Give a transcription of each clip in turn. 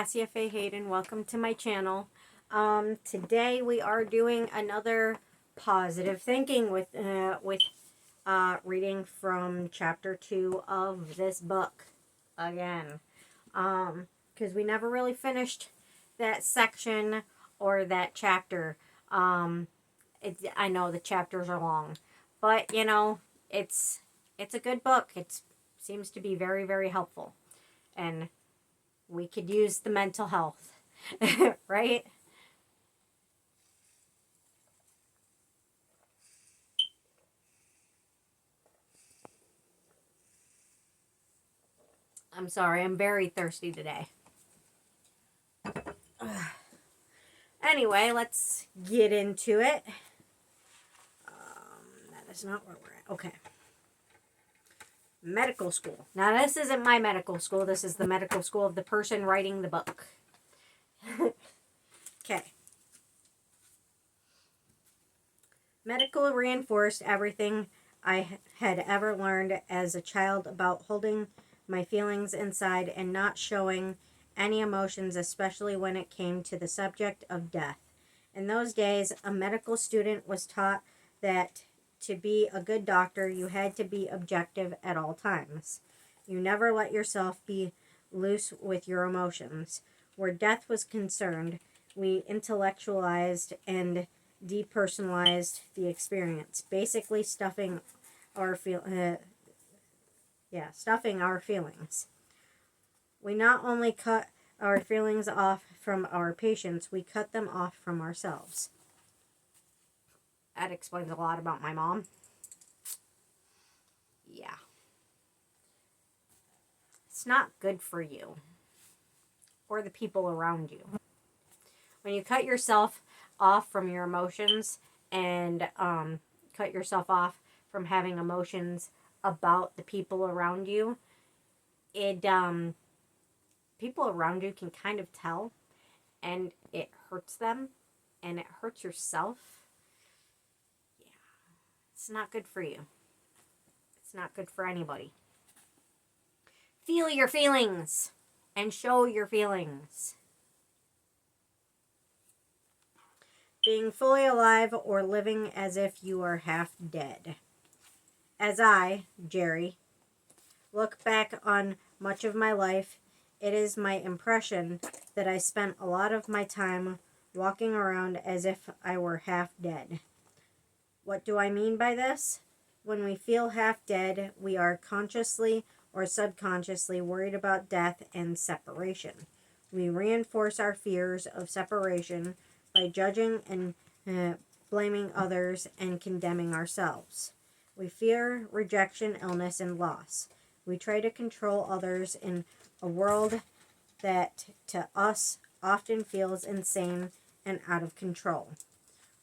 Cassia Faye Hayden. Welcome to my channel. Today we are doing another positive thinking with reading from chapter 2 of this book again. Because we never really finished that section or that chapter. I know the chapters are long, but you know it's a good book. It seems to be very, very helpful, and we could use the mental health, right? I'm sorry, I'm very thirsty today. Anyway, let's get into it. That is not where we're at. Okay. Medical school. Now, this isn't my medical school. This is the medical school of the person writing the book. Okay. Medical reinforced everything I had ever learned as a child about holding my feelings inside and not showing any emotions, especially when it came to the subject of death. In those days, a medical student was taught that to be a good doctor, you had to be objective at all times. You never let yourself be loose with your emotions. Where death was concerned, we intellectualized and depersonalized the experience, basically stuffing our feelings. We not only cut our feelings off from our patients, we cut them off from ourselves. That explains a lot about my mom. Yeah. It's not good for you or the people around you. When you cut yourself off from your emotions and cut yourself off from having emotions about the people around you, people around you can kind of tell, and it hurts them and it hurts yourself. Yeah, it's not good for you. It's not good for anybody. Feel your feelings and show your feelings. Being fully alive or living as if you are half dead. As I, Jerry, look back on much of my life, it is my impression that I spent a lot of my time walking around as if I were half dead. What do I mean by this? When we feel half dead, we are consciously or subconsciously worried about death and separation. We reinforce our fears of separation by judging and blaming others and condemning ourselves. We fear rejection, illness, and loss. We try to control others in a world that to us often feels insane and out of control.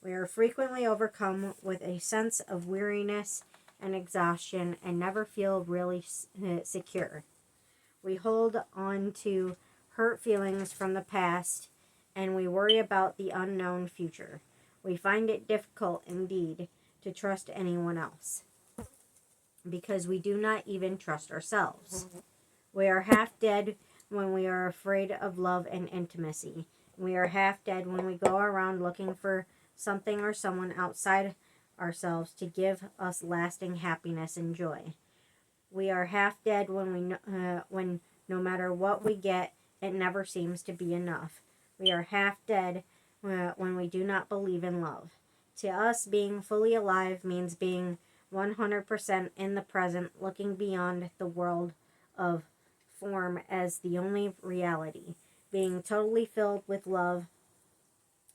We are frequently overcome with a sense of weariness and exhaustion and never feel really secure. We hold on to hurt feelings from the past and we worry about the unknown future. We find it difficult indeed to trust anyone else because we do not even trust ourselves. We are half dead when we are afraid of love and intimacy. We are half dead when we go around looking for something or someone outside ourselves to give us lasting happiness and joy. We are half dead when when no matter what we get, it never seems to be enough. We are half dead when we do not believe in love. To us, being fully alive means being 100% in the present, looking beyond the world of form as the only reality, being totally filled with love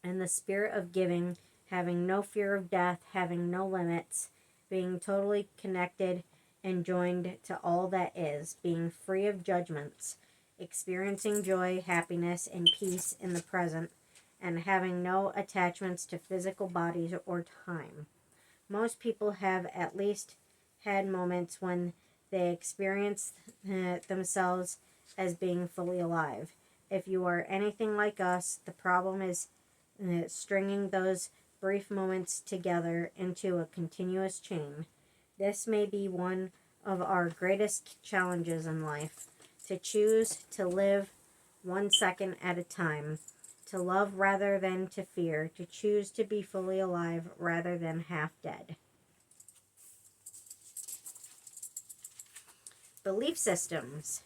and the spirit of giving, having no fear of death, having no limits, being totally connected and joined to all that is, being free of judgments, experiencing joy, happiness, and peace in the present, and having no attachments to physical bodies or time. Most people have at least had moments when they experience themselves as being fully alive. If you are anything like us, the problem is stringing those brief moments together into a continuous chain. This may be one of our greatest challenges in life, to choose to live one second at a time, to love rather than to fear, to choose to be fully alive rather than half dead. Belief systems.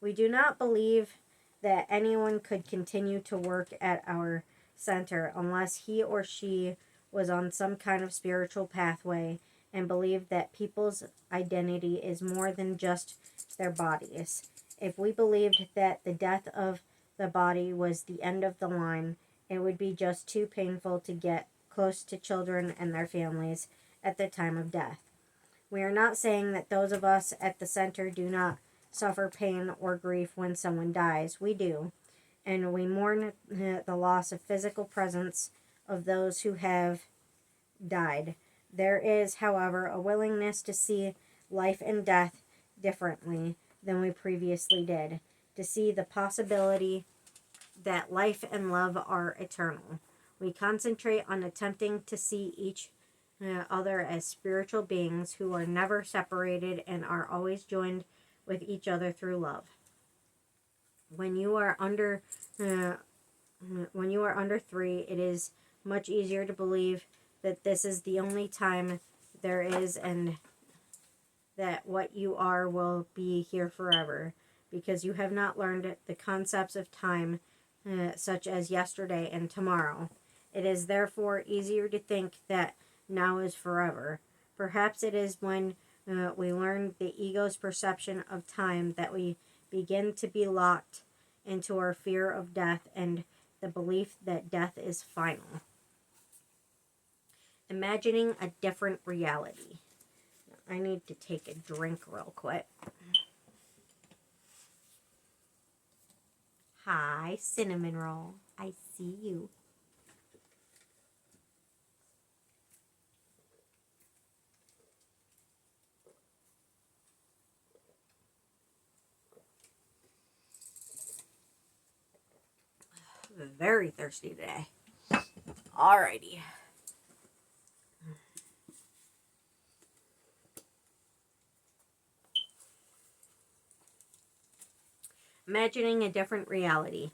We do not believe that anyone could continue to work at our center unless he or she was on some kind of spiritual pathway and believed that people's identity is more than just their bodies. If we believed that the death of the body was the end of the line, it would be just too painful to get close to children and their families at the time of death. We are not saying that those of us at the center do not suffer pain or grief when someone dies. We do, and we mourn the loss of physical presence of those who have died. There is, however, a willingness to see life and death differently than we previously did, to see the possibility that life and love are eternal. We concentrate on attempting to see each other as spiritual beings who are never separated and are always joined with each other through love. When you are under 3, it is much easier to believe that this is the only time there is and that what you are will be here forever, because you have not learned the concepts of time such as yesterday and tomorrow. It is therefore easier to think that now is forever. Perhaps it is when we learn the ego's perception of time that we begin to be locked into our fear of death and the belief that death is final. Imagining a different reality. I need to take a drink real quick. Hi, Cinnamon Roll. I see you. Very thirsty today. Alrighty. Imagining a different reality.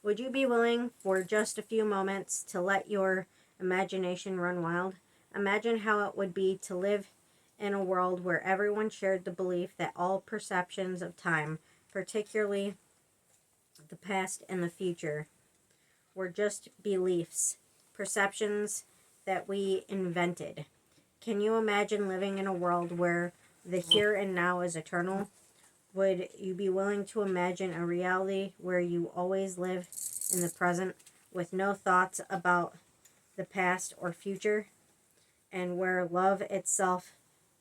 Would you be willing for just a few moments to let your imagination run wild? Imagine how it would be to live in a world where everyone shared the belief that all perceptions of time, particularly the past and the future, were just beliefs, perceptions that we invented. Can you imagine living in a world where the here and now is eternal? Would you be willing to imagine a reality where you always live in the present with no thoughts about the past or future, and where love itself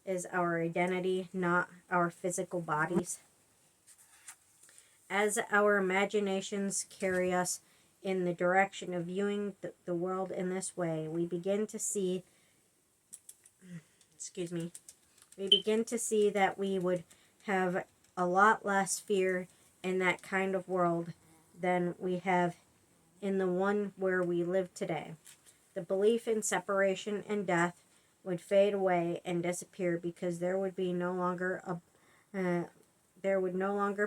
is our identity, not our physical bodies? As our imaginations carry us in the direction of viewing the world in this way, we begin to see that we would have a lot less fear in that kind of world than we have in the one where we live today. The belief in separation and death would fade away and disappear because there would no longer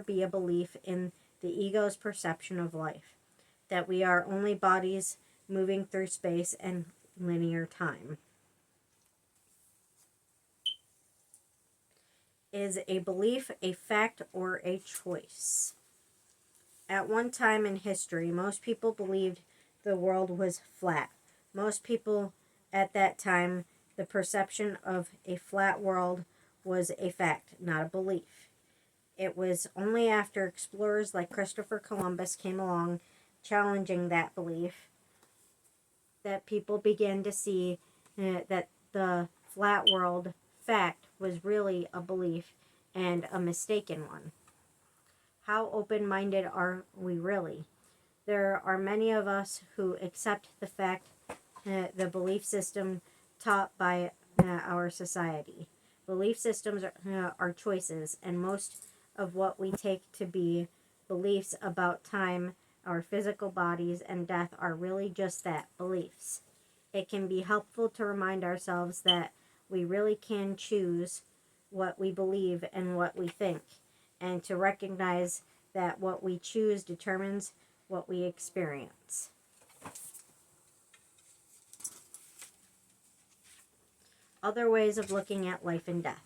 be a belief in the ego's perception of life, that we are only bodies moving through space and linear time. Is a belief a fact or a choice? At one time in history, most people believed the world was flat. Most people at that time, the perception of a flat world was a fact, not a belief. It was only after explorers like Christopher Columbus came along challenging that belief that people began to see that the flat world fact was really a belief and a mistaken one. How open-minded are we really? There are many of us who accept the fact the belief system taught by our society. Belief systems are choices, and most of what we take to be beliefs about time, our physical bodies, and death are really just that, beliefs. It can be helpful to remind ourselves that we really can choose what we believe and what we think, and to recognize that what we choose determines what we experience. Other ways of looking at life and death.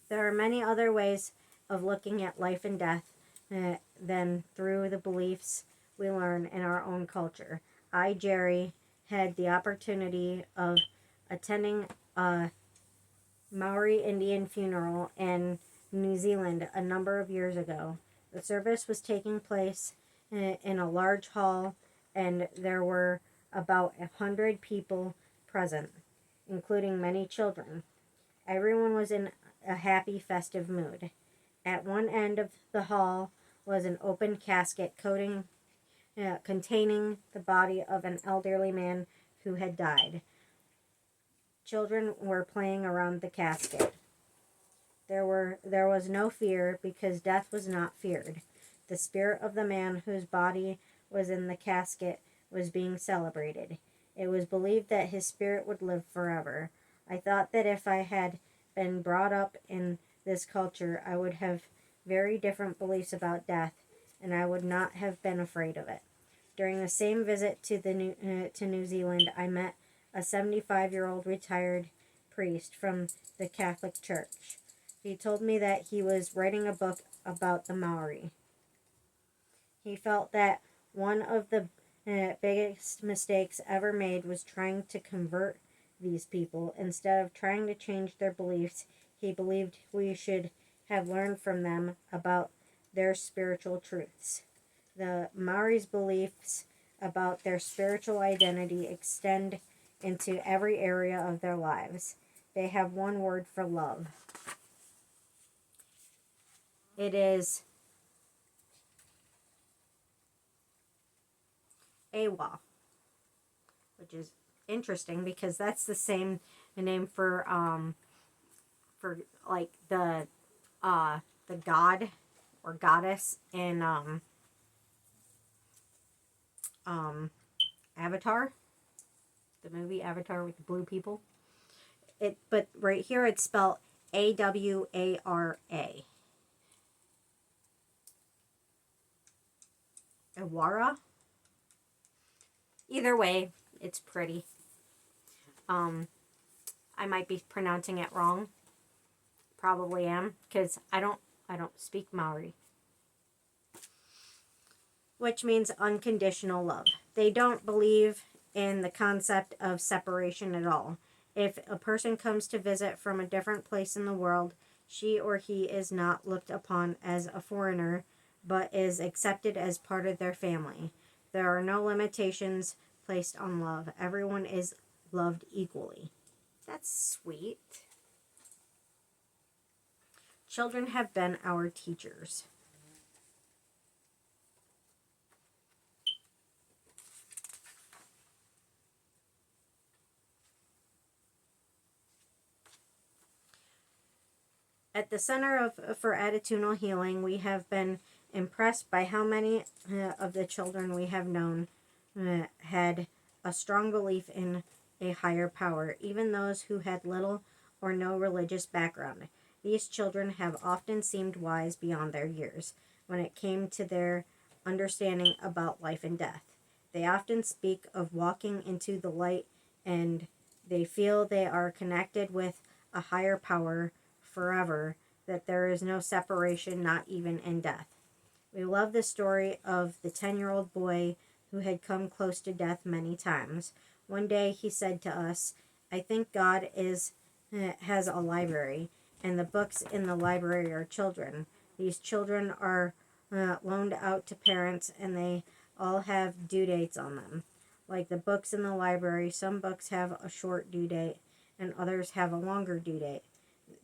There are many other ways of looking at life and death than through the beliefs we learn in our own culture. I, Jerry, had the opportunity of attending a Maori Indian funeral in New Zealand a number of years ago. The service was taking place in a large hall, and there were about 100 people present, including many children. Everyone was in a happy, festive mood. At one end of the hall was an open casket containing the body of an elderly man who had died. Children were playing around the casket. There was no fear because death was not feared. The spirit of the man whose body was in the casket was being celebrated. It was believed that his spirit would live forever. I thought that if I had been brought up in this culture, I would have very different beliefs about death, and I would not have been afraid of it. During the same visit to New Zealand, I met a 75-year-old retired priest from the Catholic Church. He told me that he was writing a book about the Maori. He felt that one of the biggest mistakes ever made was trying to convert these people. Instead of trying to change their beliefs, he believed we should have learned from them about their spiritual truths. The Maori's beliefs about their spiritual identity extend into every area of their lives. They have one word for love. It is Awa, which is interesting because that's the same name for like the god or goddess in Avatar, the movie Avatar with the blue people. But right here it's spelled Awara. Awara. Either way, it's pretty. I might be pronouncing it wrong. Probably am, because I don't speak Maori. Which means unconditional love. They don't believe in the concept of separation at all. If a person comes to visit from a different place in the world, she or he is not looked upon as a foreigner, but is accepted as part of their family. There are no limitations placed on love. Everyone is loved equally. That's sweet. Children have been our teachers. At the Center for Attitudinal Healing, we have been impressed by how many of the children we have known had a strong belief in a higher power, even those who had little or no religious background. These children have often seemed wise beyond their years when it came to their understanding about life and death. They often speak of walking into the light, and they feel they are connected with a higher power forever, that there is no separation, not even in death. We love the story of the 10-year-old boy who had come close to death many times. One day he said to us, "I think God has a library, and the books in the library are children. These children are loaned out to parents, and they all have due dates on them. Like the books in the library, some books have a short due date, and others have a longer due date.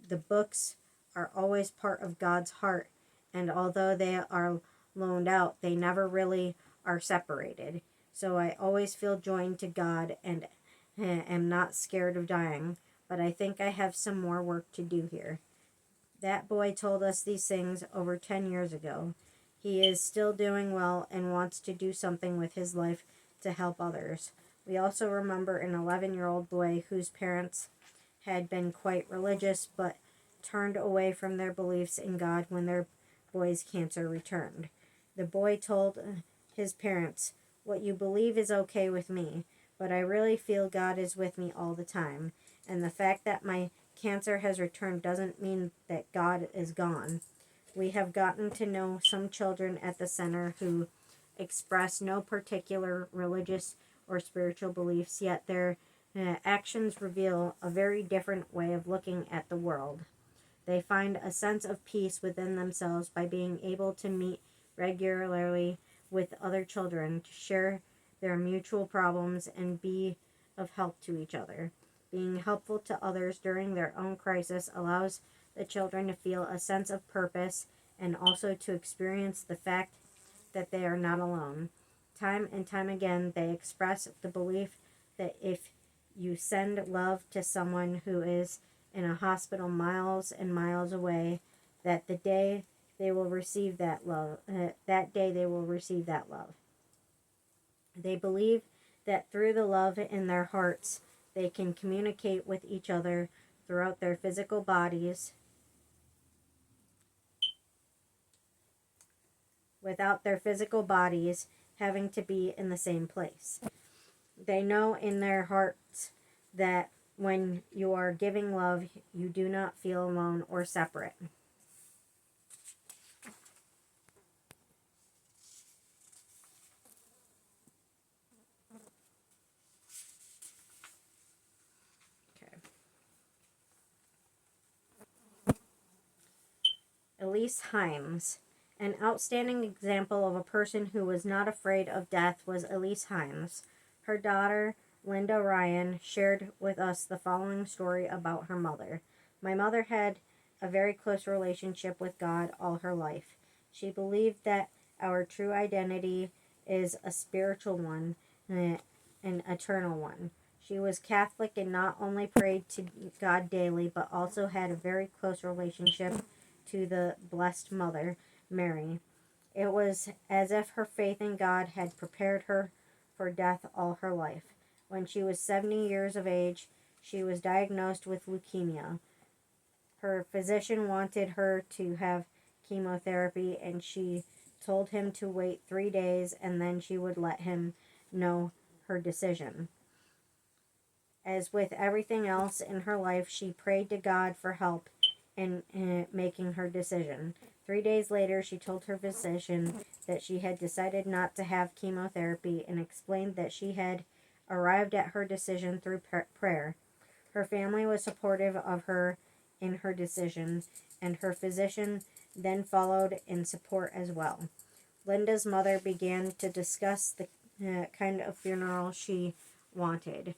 The books are always part of God's heart, and although they are loaned out, they never really are separated. So I always feel joined to God and am not scared of dying, but I think I have some more work to do here." That boy told us these things over 10 years ago. He is still doing well and wants to do something with his life to help others. We also remember an 11-year-old boy whose parents had been quite religious but turned away from their beliefs in God when their boy's cancer returned. The boy told his parents, "What you believe is okay with me, but I really feel God is with me all the time. And the fact that my cancer has returned doesn't mean that God is gone." We have gotten to know some children at the center who express no particular religious or spiritual beliefs, yet their actions reveal a very different way of looking at the world. They find a sense of peace within themselves by being able to meet regularly with other children, to share their mutual problems, and be of help to each other. Being helpful to others during their own crisis allows the children to feel a sense of purpose and also to experience the fact that they are not alone. Time and time again, they express the belief that if you send love to someone who is in a hospital miles and miles away, that the day they will receive that love, that day they will receive that love. They believe that through the love in their hearts, they can communicate with each other throughout their physical bodies without their physical bodies having to be in the same place. They know in their hearts that when you are giving love, you do not feel alone or separate. Okay. Elise Himes. An outstanding example of a person who was not afraid of death was Elise Himes. Her daughter, Linda Ryan, shared with us the following story about her mother. "My mother had a very close relationship with God all her life. She believed that our true identity is a spiritual one, an eternal one. She was Catholic and not only prayed to God daily, but also had a very close relationship to the Blessed Mother, Mary. It was as if her faith in God had prepared her for death all her life. When she was 70 years of age, she was diagnosed with leukemia. Her physician wanted her to have chemotherapy, and she told him to wait 3 days and then she would let him know her decision. As with everything else in her life, she prayed to God for help in making her decision. 3 days later, she told her physician that she had decided not to have chemotherapy and explained that she had arrived at her decision through prayer. Her family was supportive of her in her decision, and her physician then followed in support as well. Linda's mother began to discuss the kind of funeral she wanted.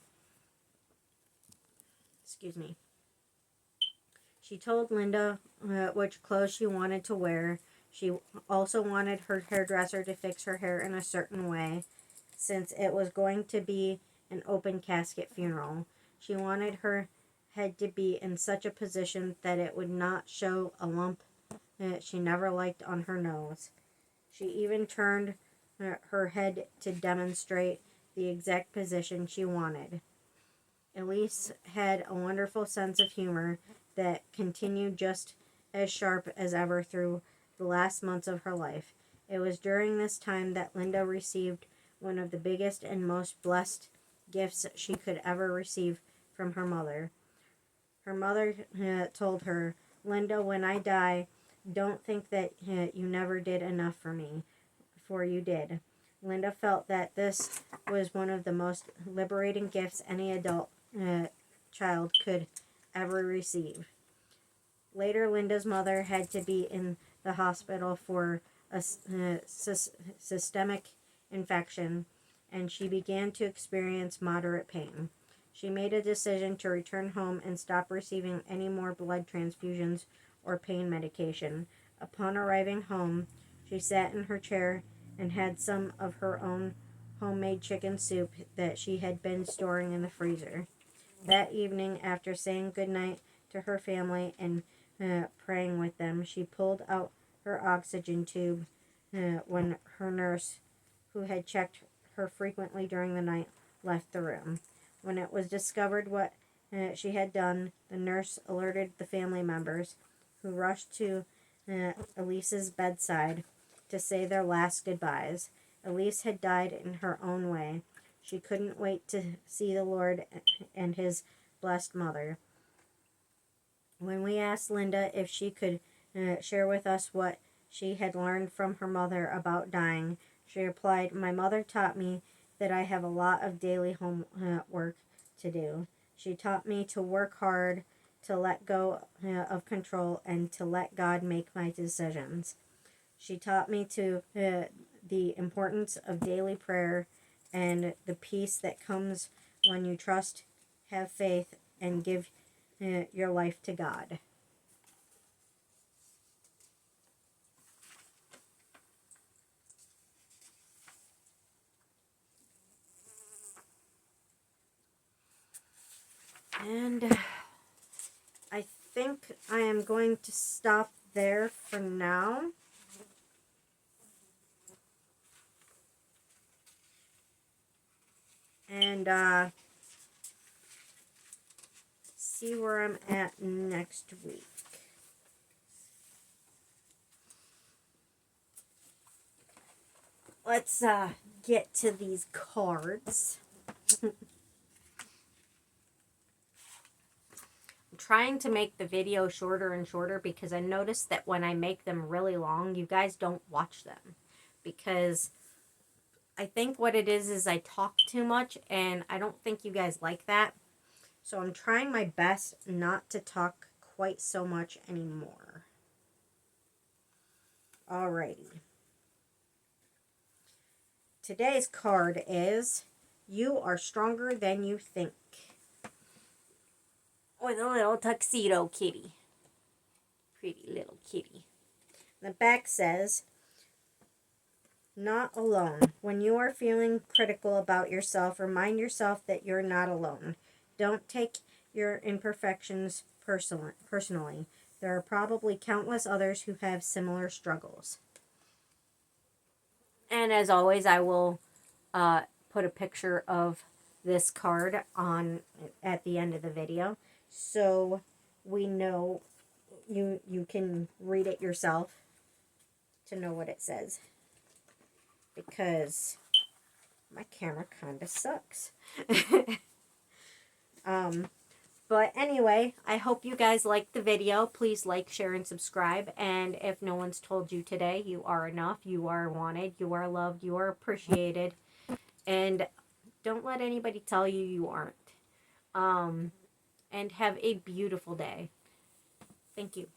Excuse me. She told Linda which clothes she wanted to wear. She also wanted her hairdresser to fix her hair in a certain way, since it was going to be an open casket funeral. She wanted her head to be in such a position that it would not show a lump that she never liked on her nose. She even turned her head to demonstrate the exact position she wanted. Elise had a wonderful sense of humor that continued just as sharp as ever through the last months of her life. It was during this time that Linda received one of the biggest and most blessed gifts she could ever receive from her mother. Her mother told her, "Linda, when I die, don't think that you never did enough for me, for you did." Linda felt that this was one of the most liberating gifts any adult child could ever receive. Later, Linda's mother had to be in the hospital for a systemic infection, and she began to experience moderate pain. She made a decision to return home and stop receiving any more blood transfusions or pain medication. Upon arriving home, she sat in her chair and had some of her own homemade chicken soup that she had been storing in the freezer. That evening, after saying goodnight to her family and praying with them, she pulled out her oxygen tube when her nurse, who had checked her frequently during the night, left the room. When it was discovered what she had done, the nurse alerted the family members, who rushed to Elise's bedside to say their last goodbyes. Elise had died in her own way. She couldn't wait to see the Lord and his blessed mother. When we asked Linda if she could share with us what she had learned from her mother about dying, she replied, "My mother taught me that I have a lot of daily homework to do. She taught me to work hard, to let go of control, and to let God make my decisions. She taught me the importance of daily prayer and the peace that comes when you trust, have faith, and give your life to God." And I think I am going to stop there for now. And see where I'm at next week. Let's get to these cards. I'm trying to make the video shorter and shorter because I noticed that when I make them really long, you guys don't watch them. Because I think what it is I talk too much, and I don't think you guys like that. So I'm trying my best not to talk quite so much anymore. Alrighty. Today's card is "You Are Stronger Than You Think," with a little tuxedo kitty. Pretty little kitty. The back says, "Not alone. When you are feeling critical about yourself, remind yourself that you're not alone. Don't take your imperfections personally. There are probably countless others who have similar struggles." And as always, I will put a picture of this card on at the end of the video, so we know you can read it yourself to know what it says, because my camera kind of sucks. But anyway, I hope you guys liked the video. Please like, share, and subscribe. And if no one's told you today, you are enough, you are wanted, you are loved, you are appreciated. And don't let anybody tell you you aren't. And have a beautiful day. Thank you.